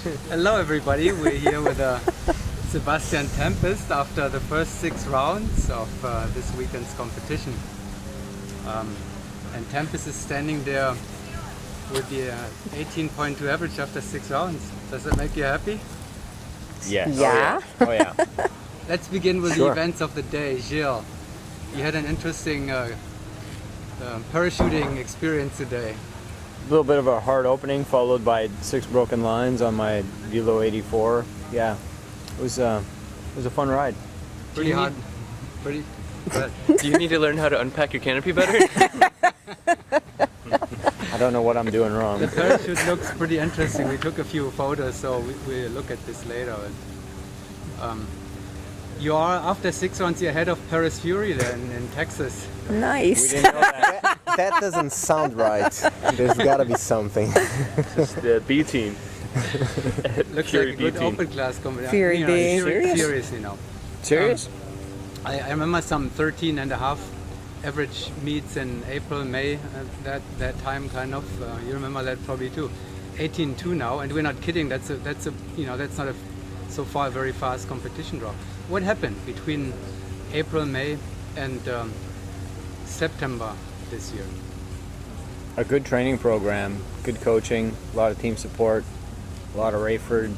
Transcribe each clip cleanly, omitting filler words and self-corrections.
Hello everybody, we're here with Sebastian Tempest after the first 6 rounds of this weekend's competition. And Tempest is standing there with the 18.2 average after 6 rounds. Does that make you happy? Yes. Yeah. Oh yeah. Let's begin with Sure. the events of the day. Gilles, you had an interesting parachuting experience today. A little bit of a hard opening, followed by 6 broken lines on my Velo 84. Yeah, it was a fun ride. Pretty hard. Pretty. Do you need to learn how to unpack your canopy better? I don't know what I'm doing wrong. The parachute looks pretty interesting. We took a few photos, so we'll look at this later. You are, after 6 rounds, you're ahead of Paris Fury then in Texas. We Nice. didn't know that. That doesn't sound right. There's got to be something. Just the B team. Looks Fury like a good B team. open class competition. Fury B. Serious? Serious, you know. Serious? I remember some 13 and a half average meets in April, May, that time kind of. You remember that probably too. 18.2 now, and we're not kidding. That's not a so far a very fast competition draw. What happened between April, May, and September this year? A good training program, good coaching, a lot of team support, a lot of Rayford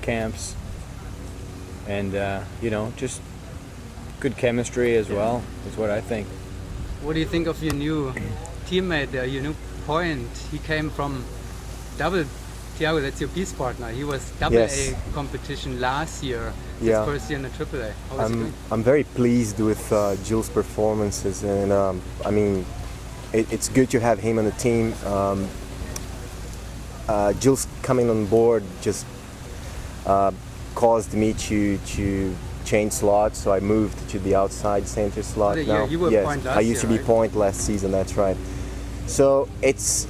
camps, and just good chemistry as well is what I think. What do you think of your new teammate there, your new point? He came from Thiago, that's your peace partner. He was double Yes. A competition last year. Yeah. His first year in the triple A. How was he doing? I'm very pleased with Gilles' performances, and it's good to have him on the team. Gilles coming on board just caused me to change slots, so I moved to the outside center slot yeah, now. you were Yes, point last I used to year, be right? point last season. That's right. So it's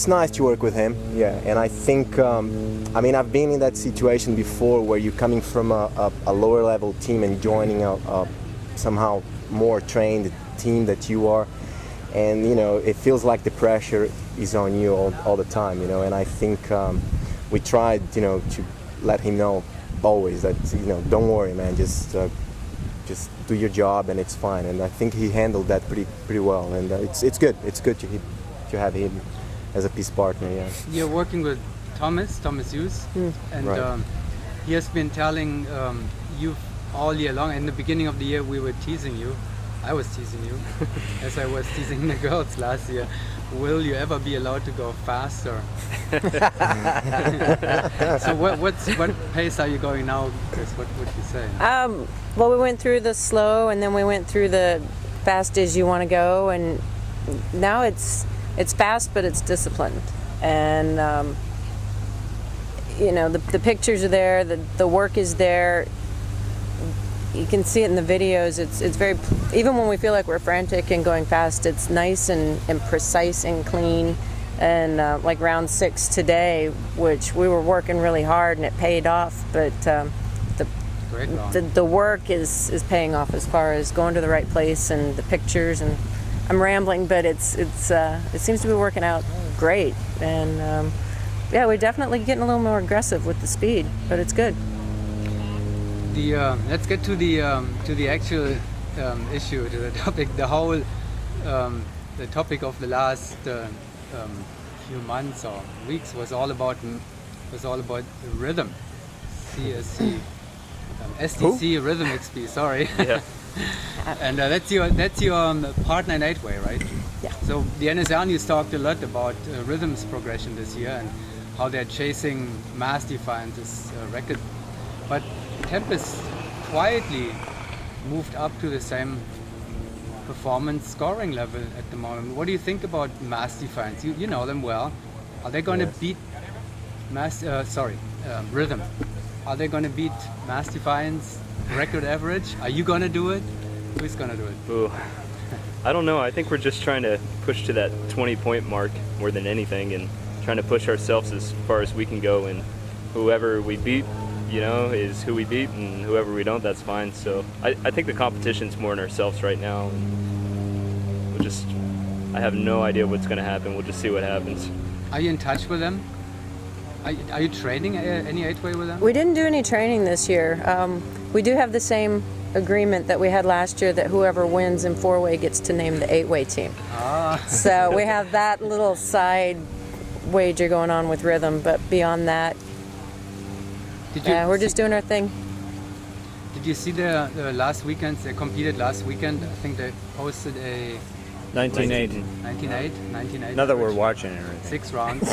nice to work with him. Yeah, and I think I've been in that situation before where you're coming from a lower level team and joining a somehow more trained team that you are, and it feels like the pressure is on you all the time. And I think we tried to let him know always that don't worry, man, just do your job and it's fine. And I think he handled that pretty well, and it's good to have him as a peace partner. Yeah. You're working with Thomas Hughes, and Right. he has been telling you all year long. In the beginning of the year, we were teasing you. I was teasing you, as I was teasing the girls last year. Will you ever be allowed to go faster? So what pace are you going now, Chris? What would you say? Well, we went through the slow, and then we went through the fast as you want to go, and now it's fast, but it's disciplined. And the pictures are there, the work is there. You can see it in the videos. It's very, even when we feel like we're frantic and going fast, it's nice and precise and clean. And like round 6 today, which we were working really hard and it paid off, but Great round. the work is paying off as far as going to the right place and the pictures. And I'm rambling, but it seems to be working out great. And we're definitely getting a little more aggressive with the speed, but it's good. Let's get to the actual issue, to the topic. The topic of the last few months or weeks was all about rhythm, CSC, SDC Rhythm XP. Sorry. Yeah. And that's your partner in 8-way, right? Yeah. So the NSR news talked a lot about rhythm's progression this year and how they're chasing Mass Defiance's record, but Tempest quietly moved up to the same performance scoring level at the moment. What do you think about Mass Defiance? You know them well. Are they going to beat Rhythm? Are they going to beat Mass Defiance record average? Are you going to do it? Who's going to do it? Ooh. I don't know. I think we're just trying to push to that 20-point mark more than anything, and trying to push ourselves as far as we can go. And whoever we beat, is who we beat, and whoever we don't, that's fine. So I think the competition's more in ourselves right now. I have no idea what's going to happen. We'll just see what happens. Are you in touch with them? Are you training any 8-way with them? We didn't do any training this year. We do have the same agreement that we had last year that whoever wins in 4-way gets to name the 8-way team. So we have that little side wager going on with Rhythm, but beyond that, we're just doing our thing. Did you see the last weekend? They competed last weekend. I think they posted a 19-8. 19-8. Not that we're watching it or anything. 6 rounds.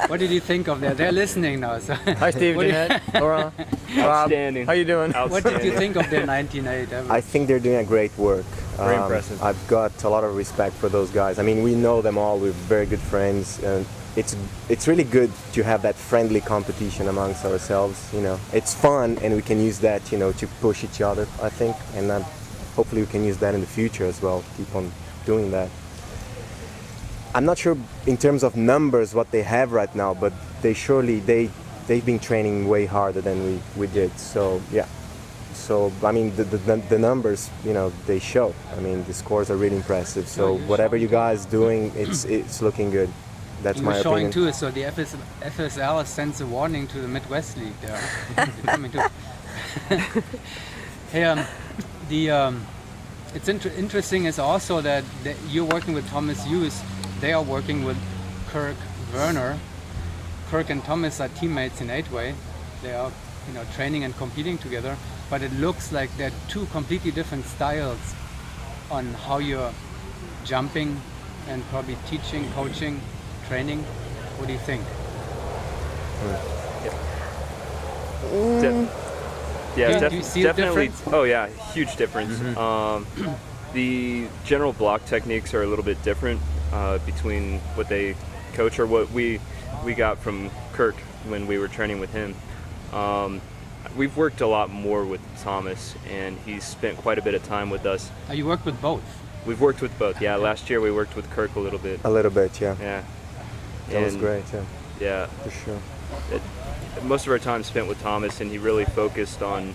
What did you think of that? They're listening now. So. Hi, Steve, Jeanette, Laura, Rob. Outstanding. How you doing? What did you think of their 19-8? I think they're doing a great work. Very impressive. I've got a lot of respect for those guys. I mean, we know them all. We're very good friends, and it's really good to have that friendly competition amongst ourselves. You know, it's fun, and we can use that, you know, to push each other, I think, and hopefully we can use that in the future as well. Keep on doing that. I'm not sure in terms of numbers what they have right now, but they've been training way harder than we did. So yeah. So I mean the numbers, you know, they show. I mean the scores are really impressive. So whatever you guys doing, it's looking good. That's my opinion. Showing too. So the FSL sends a warning to the Midwest League. They're coming too. Hey, it's interesting is also that you're working with Thomas Hughes. They are working with Kirk Werner. Kirk and Thomas are teammates in 8-way. They are, you know, training and competing together. But it looks like they're two completely different styles on how you're jumping and probably teaching, coaching, training. What do you think? Yeah, do you see definitely. a difference? Oh yeah, huge difference. The general block techniques are a little bit different between what they coach or what we got from Kirk when we were training with him. We've worked a lot more with Thomas, and he's spent quite a bit of time with us. You worked with both? We've worked with both, yeah. Last year we worked with Kirk a little bit. A little bit, yeah. Yeah. That was great, yeah. Yeah. For sure. Most of our time spent with Thomas, and he really focused on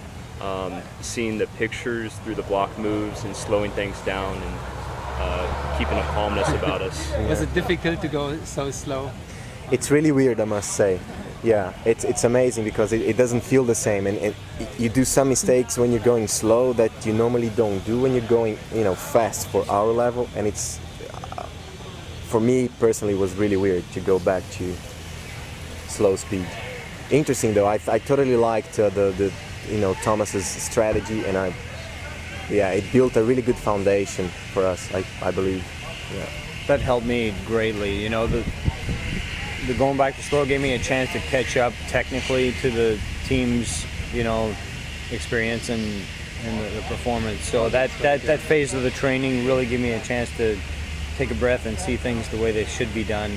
seeing the pictures through the block moves and slowing things down and keeping a calmness about us. Was it difficult to go so slow? It's really weird, I must say. Yeah, it's amazing because it doesn't feel the same, and you do some mistakes when you're going slow that you normally don't do when you're going, you know, fast for our level, and it's for me personally was really weird to go back to slow speed. Interesting though, I totally liked the you know, Thomas's strategy, and it built a really good foundation for us, I believe. Yeah. That helped me greatly. You know, the going back to slow gave me a chance to catch up technically to the team's, you know, experience and the performance. So that phase of the training really gave me a chance to take a breath and see things the way they should be done.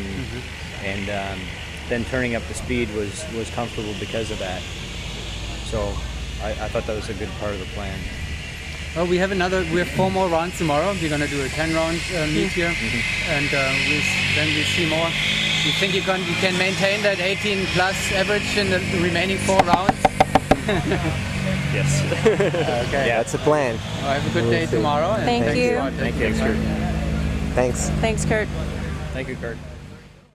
And then turning up the speed was comfortable because of that. So I thought that was a good part of the plan. Well, we have 4 more rounds tomorrow. We're going to do a 10-round meet here, and then we see more. You think you can maintain that 18 plus average in the remaining 4 rounds? Yes. Okay. Yeah, that's the plan. Well, have a good day tomorrow. And Thank you. Thank you. Thanks. Thanks, Kurt. Thank you, Kurt.